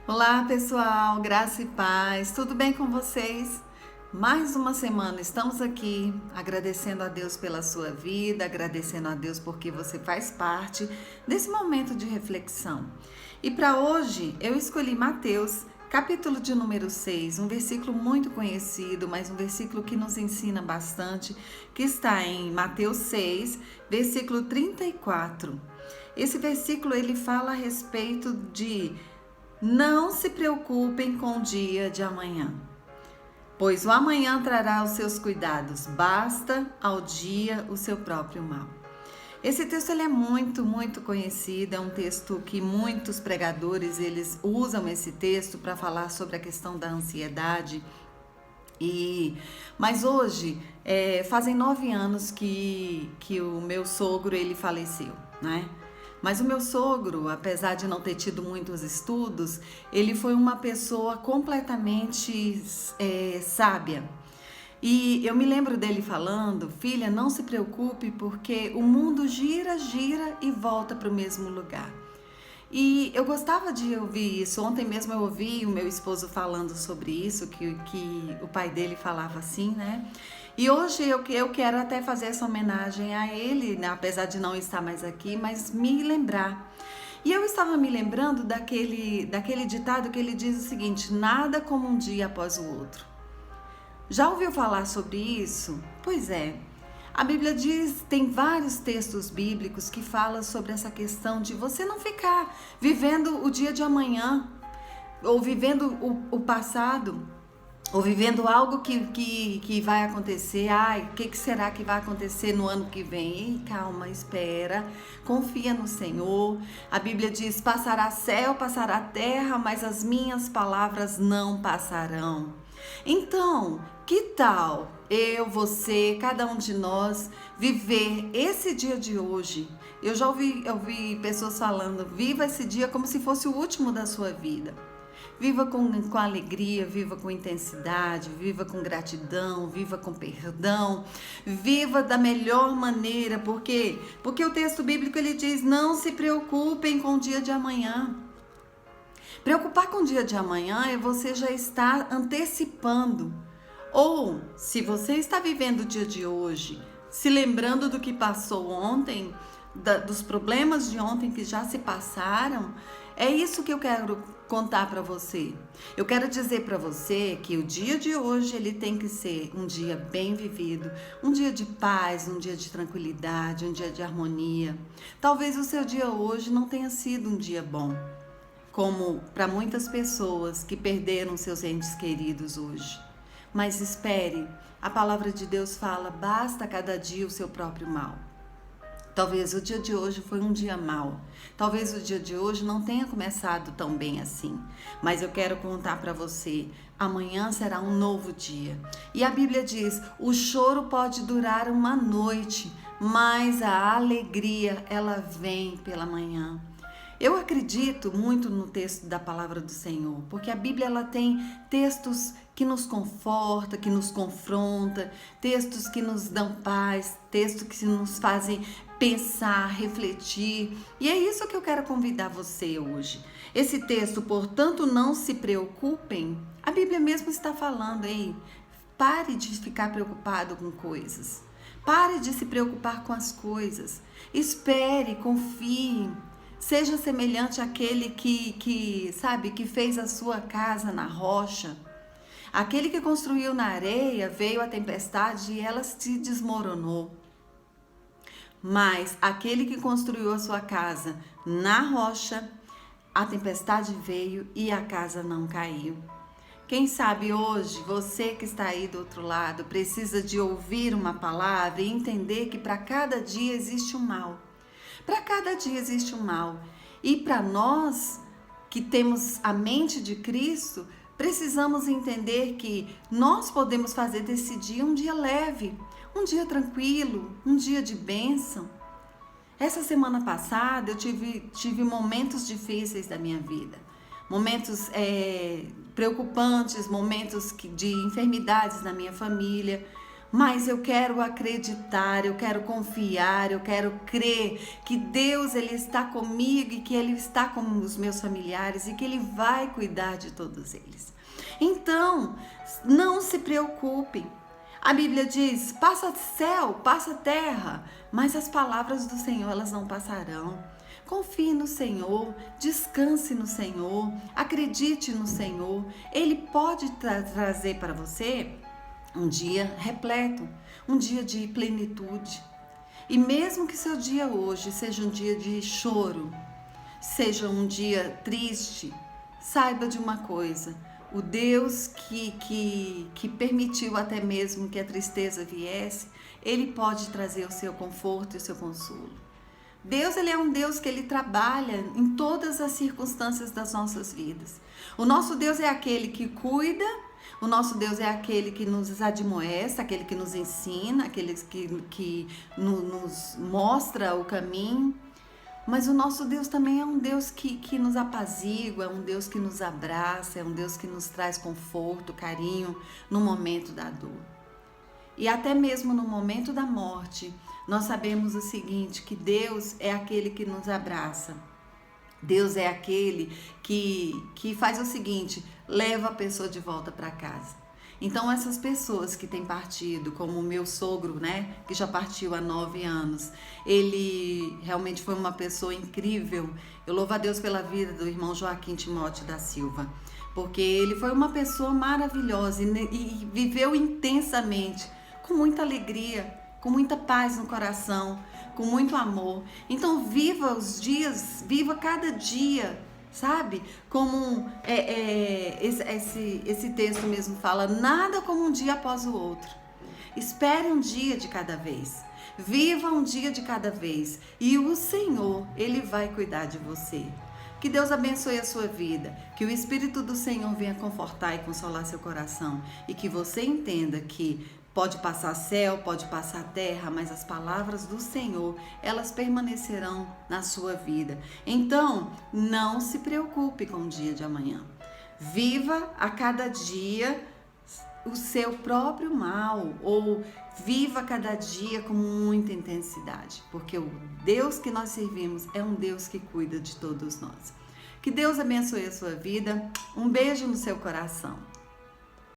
Olá pessoal, graça e paz, tudo bem com vocês? Mais uma semana estamos aqui agradecendo a Deus pela sua vida, agradecendo a Deus porque você faz parte desse momento de reflexão. E para hoje eu escolhi Mateus, capítulo de número 6, um versículo muito conhecido, mas um versículo que nos ensina bastante, que está em Mateus 6, versículo 34. Esse versículo ele fala a respeito de não se preocupem com o dia de amanhã, pois o amanhã trará os seus cuidados, basta ao dia o seu próprio mal. Esse texto ele é muito conhecido, é um texto que muitos pregadores eles usam esse texto para falar sobre a questão da ansiedade. Mas hoje fazem 9 anos que o meu sogro ele faleceu, né? Mas o meu sogro, apesar de não ter tido muitos estudos, ele foi uma pessoa completamente sábia. E eu me lembro dele falando: filha, não se preocupe porque o mundo gira e volta para o mesmo lugar. E eu gostava de ouvir isso. Ontem mesmo eu ouvi o meu esposo falando sobre isso, que o pai dele falava assim, né? E hoje eu quero até fazer essa homenagem a ele, né? Apesar de não estar mais aqui, mas me lembrar. E eu estava me lembrando daquele ditado que ele diz o seguinte: nada como um dia após o outro. Já ouviu falar sobre isso? Pois é. A Bíblia diz, tem vários textos bíblicos que falam sobre essa questão de você não ficar vivendo o dia de amanhã, ou vivendo o passado, ou vivendo algo que vai acontecer. Ai, o que será que vai acontecer no ano que vem? Ei, calma, espera, confia no Senhor. A Bíblia diz, passará céu, passará terra, mas as minhas palavras não passarão. Então, que tal eu, você, cada um de nós viver esse dia de hoje? Eu já ouvi pessoas falando, viva esse dia como se fosse o último da sua vida. Viva com alegria, viva com intensidade, viva com gratidão, viva com perdão, viva da melhor maneira, porque o texto bíblico ele diz, não se preocupem com o dia de amanhã. Preocupar com o dia de amanhã é você já estar antecipando. Ou, se você está vivendo o dia de hoje, se lembrando do que passou ontem, dos problemas de ontem que já se passaram, é isso que eu quero contar para você. Eu quero dizer para você que o dia de hoje ele tem que ser um dia bem vivido, um dia de paz, um dia de tranquilidade, um dia de harmonia. Talvez o seu dia hoje não tenha sido um dia bom, como para muitas pessoas que perderam seus entes queridos hoje. Mas espere, a palavra de Deus fala, basta cada dia o seu próprio mal. Talvez o dia de hoje foi um dia mau. Talvez o dia de hoje não tenha começado tão bem assim. Mas eu quero contar para você, amanhã será um novo dia. E a Bíblia diz, o choro pode durar uma noite, mas a alegria, ela vem pela manhã. Eu acredito muito no texto da palavra do Senhor, porque a Bíblia ela tem textos que nos conforta, que nos confronta, textos que nos dão paz, textos que nos fazem pensar, refletir. E é isso que eu quero convidar você hoje. Esse texto, portanto, não se preocupem, a Bíblia mesmo está falando, ei, pare de ficar preocupado com coisas. Pare de se preocupar com as coisas. Espere, confie. Seja semelhante àquele que fez a sua casa na rocha. Aquele que construiu na areia, veio a tempestade e ela se desmoronou. Mas aquele que construiu a sua casa na rocha, a tempestade veio e a casa não caiu. Quem sabe hoje, você que está aí do outro lado, precisa de ouvir uma palavra e entender que para cada dia existe um mal. Para cada dia existe um mal. E para nós que temos a mente de Cristo, precisamos entender que nós podemos fazer desse dia um dia leve, um dia tranquilo, um dia de bênção. Essa semana passada eu tive momentos difíceis da minha vida, momentos preocupantes, momentos de enfermidades na minha família, mas eu quero acreditar, eu quero confiar, eu quero crer que Deus ele está comigo e que Ele está com os meus familiares e que Ele vai cuidar de todos eles. Então, não se preocupe. A Bíblia diz, passa céu, passa terra, mas as palavras do Senhor elas não passarão. Confie no Senhor, descanse no Senhor, acredite no Senhor. Ele pode trazer para você um dia repleto, um dia de plenitude. E mesmo que seu dia hoje seja um dia de choro, seja um dia triste, saiba de uma coisa: o Deus que permitiu até mesmo que a tristeza viesse, Ele pode trazer o seu conforto e o seu consolo. Deus, ele é um Deus que ele trabalha em todas as circunstâncias das nossas vidas. O nosso Deus é aquele que cuida, o nosso Deus é aquele que nos admoesta, aquele que nos ensina, aquele que nos mostra o caminho. Mas o nosso Deus também é um Deus que nos apazigua, é um Deus que nos abraça, é um Deus que nos traz conforto, carinho no momento da dor. E até mesmo no momento da morte, nós sabemos o seguinte, que Deus é aquele que nos abraça. Deus é aquele que faz o seguinte, leva a pessoa de volta para casa. Então essas pessoas que têm partido, como o meu sogro, né, que já partiu há 9 anos, ele realmente foi uma pessoa incrível. Eu louvo a Deus pela vida do irmão Joaquim Timóteo da Silva, porque ele foi uma pessoa maravilhosa e viveu intensamente, com muita alegria, com muita paz no coração, com muito amor. Então viva os dias, viva cada dia, sabe? Como esse texto mesmo fala, nada como um dia após o outro. Espere um dia de cada vez, viva um dia de cada vez e o Senhor, Ele vai cuidar de você. Que Deus abençoe a sua vida, que o Espírito do Senhor venha confortar e consolar seu coração e que você entenda que pode passar céu, pode passar terra, mas as palavras do Senhor, elas permanecerão na sua vida. Então, não se preocupe com o dia de amanhã. Viva a cada dia o seu próprio mal, ou viva cada dia com muita intensidade, porque o Deus que nós servimos é um Deus que cuida de todos nós. Que Deus abençoe a sua vida. Um beijo no seu coração.